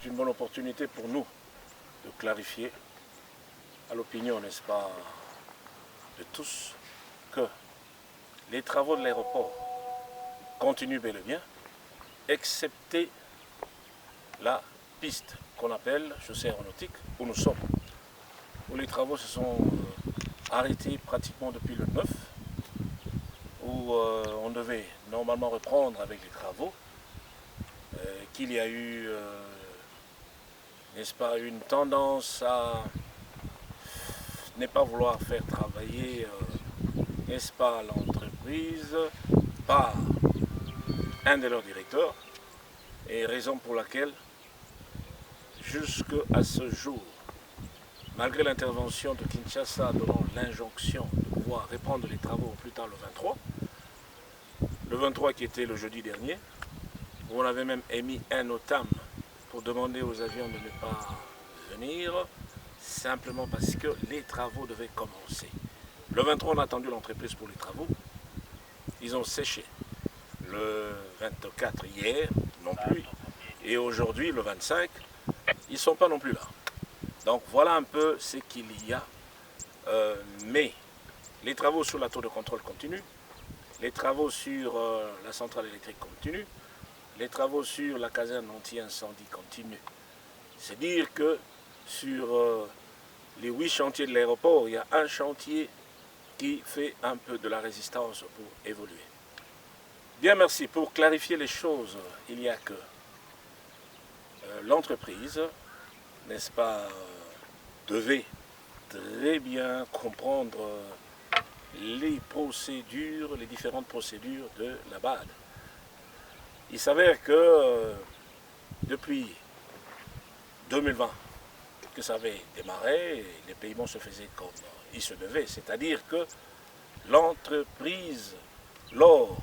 C'est une bonne opportunité pour nous de clarifier à l'opinion, n'est-ce pas, de tous, que les travaux de l'aéroport continuent bel et bien, excepté la piste qu'on appelle chaussée aéronautique, où nous sommes, où les travaux se sont arrêtés pratiquement depuis le 9, où on devait normalement reprendre avec les travaux, qu'il y a eu, n'est-ce pas, une tendance à ne pas vouloir faire travailler, n'est-ce pas, l'entreprise par un de leurs directeurs, et raison pour laquelle, jusqu'à ce jour, malgré l'intervention de Kinshasa donnant l'injonction de pouvoir reprendre les travaux au plus tard le 23 qui était le jeudi dernier, où on avait même émis un OTAM pour demander aux avions de ne pas venir, simplement parce que les travaux devaient commencer. Le 23, on a attendu l'entreprise pour les travaux. Ils ont séché. Le 24 hier, non plus. Et aujourd'hui, le 25, ils ne sont pas non plus là. Donc voilà un peu ce qu'il y a. Mais les travaux sur la tour de contrôle continuent. Les travaux sur la centrale électrique continuent. Les travaux sur la caserne anti-incendie continuent. C'est dire que sur les 8 chantiers de l'aéroport, il y a un chantier qui fait un peu de la résistance pour évoluer. Bien, merci. Pour clarifier les choses, il n'y a que l'entreprise, n'est-ce pas, devait très bien comprendre les procédures, les différentes procédures de la BAD. Il s'avère que depuis 2020, que ça avait démarré, les paiements se faisaient comme il se devait, c'est-à-dire que l'entreprise, lors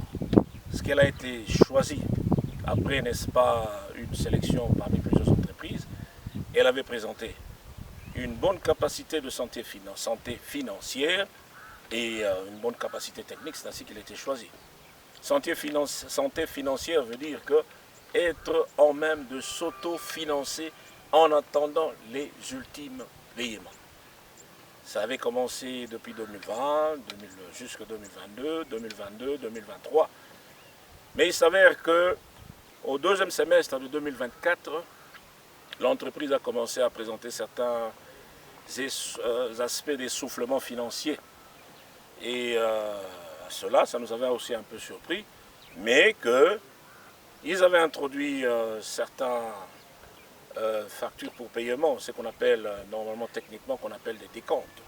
ce qu'elle a été choisie, après, n'est-ce pas, une sélection parmi plusieurs entreprises, elle avait présenté une bonne capacité de santé financière et une bonne capacité technique, c'est ainsi qu'elle a été choisie. Santé financière veut dire que être en même de s'auto-financer en attendant les ultimes paiements. Ça avait commencé depuis 2020, jusqu'en 2022, 2022, 2023. Mais il s'avère qu'au deuxième semestre de 2024, l'entreprise a commencé à présenter certains aspects d'essoufflement financier. Et cela, ça nous avait aussi un peu surpris, mais qu'ils avaient introduit certains factures pour paiement, ce qu'on appelle normalement techniquement qu'on appelle des décomptes.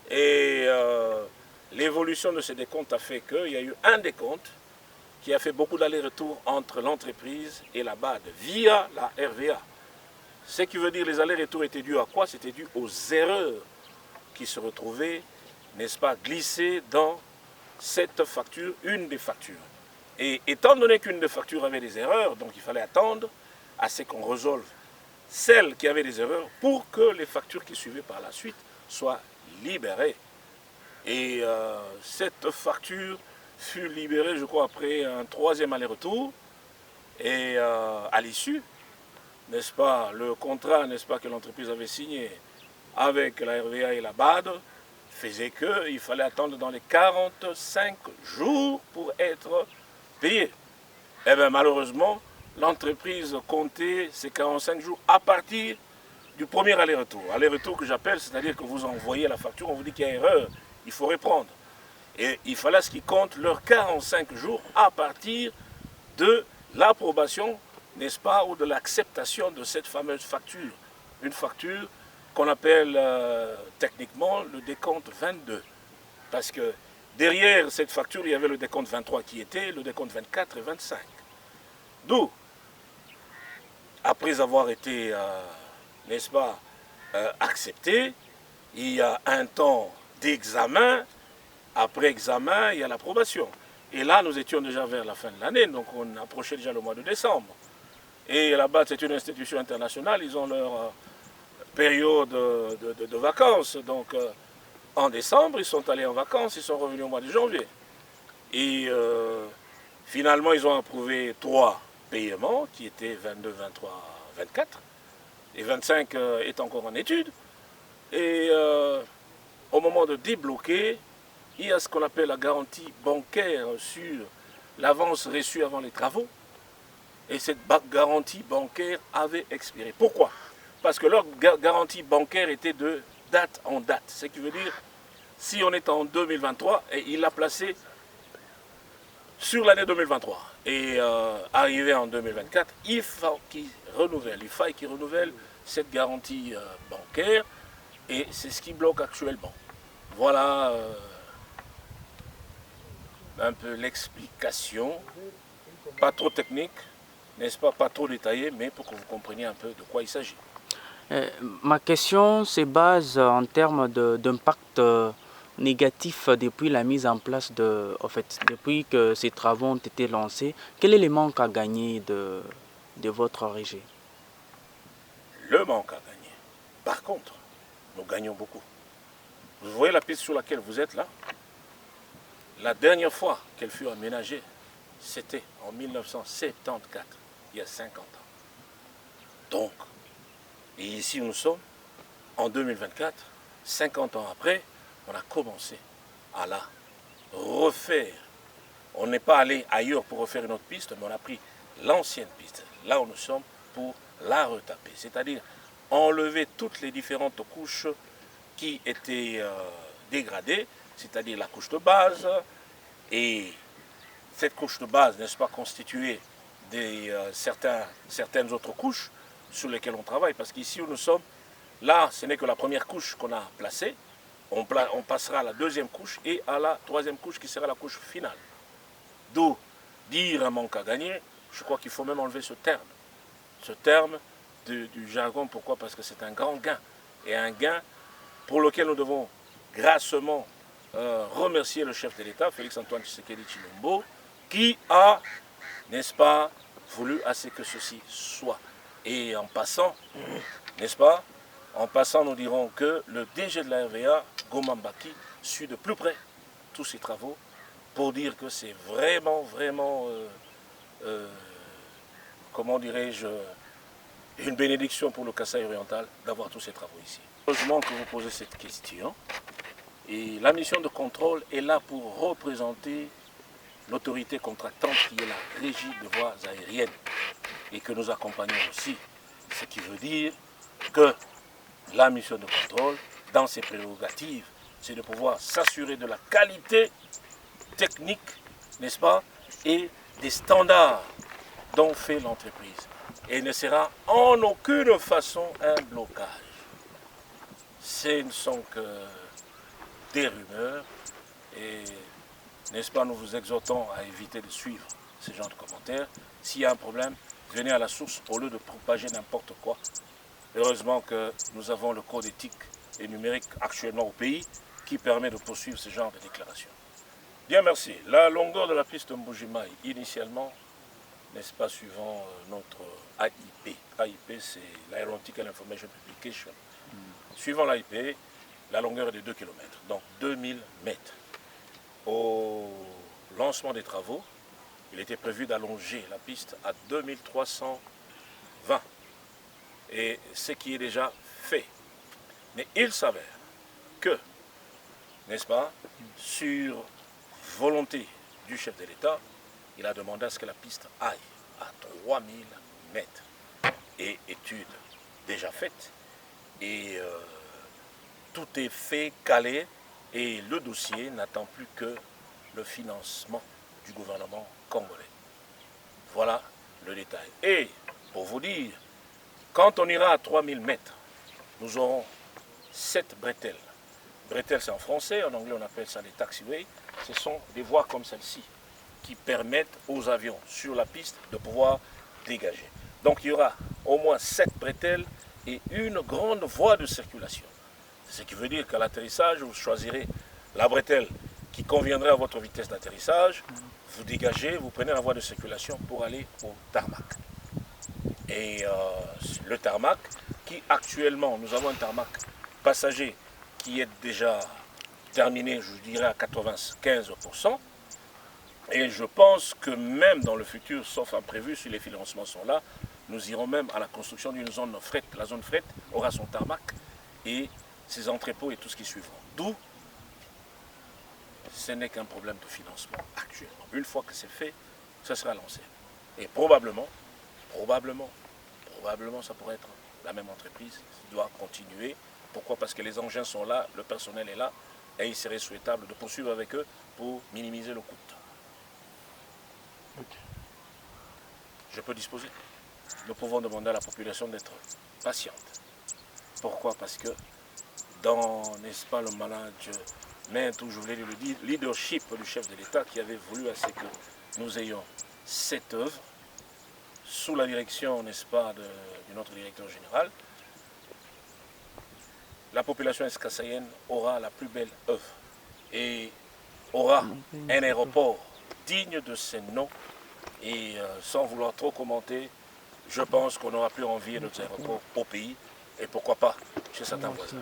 Et l'évolution de ces décomptes a fait qu'il y a eu un décompte qui a fait beaucoup d'allers-retours entre l'entreprise et la BAD via la RVA. Ce qui veut dire les allers-retours étaient dus à quoi? C'était dû aux erreurs qui se retrouvaient, n'est-ce pas, glissées dans cette facture, une des factures. Et étant donné qu'une des factures avait des erreurs, donc il fallait attendre à ce qu'on résolve celles qui avaient des erreurs pour que les factures qui suivaient par la suite soient libérées. Et cette facture fut libérée, je crois, après un troisième aller-retour. Et à l'issue, n'est-ce pas, le contrat, n'est-ce pas, que l'entreprise avait signé avec la RVA et la BAD faisait qu'il fallait attendre dans les 45 jours pour être payé. Eh bien, malheureusement, l'entreprise comptait ces 45 jours à partir du premier aller-retour. Aller-retour que j'appelle, c'est-à-dire que vous envoyez la facture, on vous dit qu'il y a erreur, il faut reprendre. Et il fallait ce qui compte leurs 45 jours à partir de l'approbation, n'est-ce pas, ou de l'acceptation de cette fameuse facture. Une facture qu'on appelle techniquement le décompte 22. Parce que derrière cette facture, il y avait le décompte 23 qui était le décompte 24 et 25. D'où, après avoir été, n'est-ce pas, accepté, il y a un temps d'examen. Après examen, il y a l'approbation. Et là, nous étions déjà vers la fin de l'année, donc on approchait déjà le mois de décembre. Et là-bas, c'est une institution internationale, ils ont leur période de vacances. Donc en décembre, ils sont allés en vacances, ils sont revenus au mois de janvier. Et Finalement, ils ont approuvé 3 paiements qui étaient 22, 23, 24. Et 25 est encore en étude. Et au moment de débloquer, il y a ce qu'on appelle la garantie bancaire sur l'avance reçue avant les travaux. Et cette garantie bancaire avait expiré. Pourquoi? Parce que leur garantie bancaire était de date en date. Ce qui veut dire, si on est en 2023, et il l'a placé sur l'année 2023. Et arrivé en 2024, il faut qu'il renouvelle cette garantie bancaire. Et c'est ce qui bloque actuellement. Voilà un peu l'explication. Pas trop technique, n'est-ce pas, pas trop détaillé, mais pour que vous compreniez un peu de quoi il s'agit. Ma question se base en termes d'impact négatif depuis la mise en place depuis que ces travaux ont été lancés. Quel est le manque à gagner de votre régie? Le manque à gagner. Par contre, nous gagnons beaucoup. Vous voyez la piste sur laquelle vous êtes là? La dernière fois qu'elle fut aménagée, c'était en 1974, il y a 50 ans. Donc, et ici nous sommes, en 2024, 50 ans après, on a commencé à la refaire. On n'est pas allé ailleurs pour refaire une autre piste, mais on a pris l'ancienne piste, là où nous sommes, pour la retaper. C'est-à-dire enlever toutes les différentes couches qui étaient dégradées, c'est-à-dire la couche de base, et cette couche de base, n'est-ce pas, constituée de certaines autres couches sur lesquelles on travaille. Parce qu'ici où nous sommes, là, ce n'est que la première couche qu'on a placée. On passera à la deuxième couche et à la troisième couche qui sera la couche finale. D'où dire un manque à gagner, je crois qu'il faut même enlever ce terme. Ce terme du jargon, pourquoi? Parce que c'est un grand gain. Et un gain pour lequel nous devons grassement remercier le chef de l'État, Félix-Antoine Tshisekedi Tshilombo, qui a, n'est-ce pas, voulu à ce que ceci soit. Et en passant, n'est-ce pas, en passant, nous dirons que le DG de la RVA, Goma Mbaki, suit de plus près tous ces travaux pour dire que c'est vraiment, comment dirais-je, une bénédiction pour le Kasaï oriental d'avoir tous ces travaux ici. Heureusement que vous posez cette question. Et la mission de contrôle est là pour représenter l'autorité contractante qui est la régie de voies aériennes et que nous accompagnons aussi. Ce qui veut dire que la mission de contrôle, dans ses prérogatives, c'est de pouvoir s'assurer de la qualité technique, n'est-ce pas, et des standards dont fait l'entreprise. Et ne sera en aucune façon un blocage. Ce ne sont que des rumeurs et, n'est-ce pas, nous vous exhortons à éviter de suivre ce genre de commentaires. S'il y a un problème, venez à la source au lieu de propager n'importe quoi. Heureusement que nous avons le code éthique et numérique actuellement au pays qui permet de poursuivre ce genre de déclarations. Bien, merci. La longueur de la piste Mbujimaï, initialement, n'est-ce pas, suivant notre AIP. AIP, c'est l'Aeronautical Information Publication. Suivant l'AIP, la longueur est de 2 km, donc 2000 mètres. Au lancement des travaux, il était prévu d'allonger la piste à 2320. Et ce qui est déjà fait. Mais il s'avère que, n'est-ce pas, sur volonté du chef de l'État, il a demandé à ce que la piste aille à 3000 mètres. Et étude déjà faite. Et tout est fait, calé. Et le dossier n'attend plus que le financement du gouvernement congolais. Voilà le détail. Et pour vous dire, quand on ira à 3000 mètres, nous aurons 7 bretelles. Bretelles, c'est en français, en anglais on appelle ça des taxiways. Ce sont des voies comme celle-ci qui permettent aux avions sur la piste de pouvoir dégager. Donc il y aura au moins 7 bretelles et une grande voie de circulation. Ce qui veut dire qu'à l'atterrissage, vous choisirez la bretelle qui conviendrait à votre vitesse d'atterrissage, vous dégagez, vous prenez la voie de circulation pour aller au tarmac. Et le tarmac, qui actuellement, nous avons un tarmac passager qui est déjà terminé, je dirais, à 95%. Et je pense que même dans le futur, sauf imprévu, si les financements sont là, nous irons même à la construction d'une zone fret. La zone fret aura son tarmac et ses entrepôts et tout ce qui suivra. D'où ce n'est qu'un problème de financement actuellement. Une fois que c'est fait, ça sera lancé. Et probablement, ça pourrait être la même entreprise qui doit continuer. Pourquoi? Parce que les engins sont là, le personnel est là, et il serait souhaitable de poursuivre avec eux pour minimiser le coût. Ok. Je peux disposer. Nous pouvons demander à la population d'être patiente. Pourquoi? Parce que dans, n'est-ce pas, le management, ou je voulais dire le leadership du chef de l'État qui avait voulu à ce que nous ayons cette œuvre, sous la direction, n'est-ce pas, de notre directeur général, la population escassaïenne aura la plus belle œuvre et aura un aéroport digne de ce nom. Et sans vouloir trop commenter, je pense qu'on n'aura plus envie de notre aéroport au pays et pourquoi pas chez certains voisins.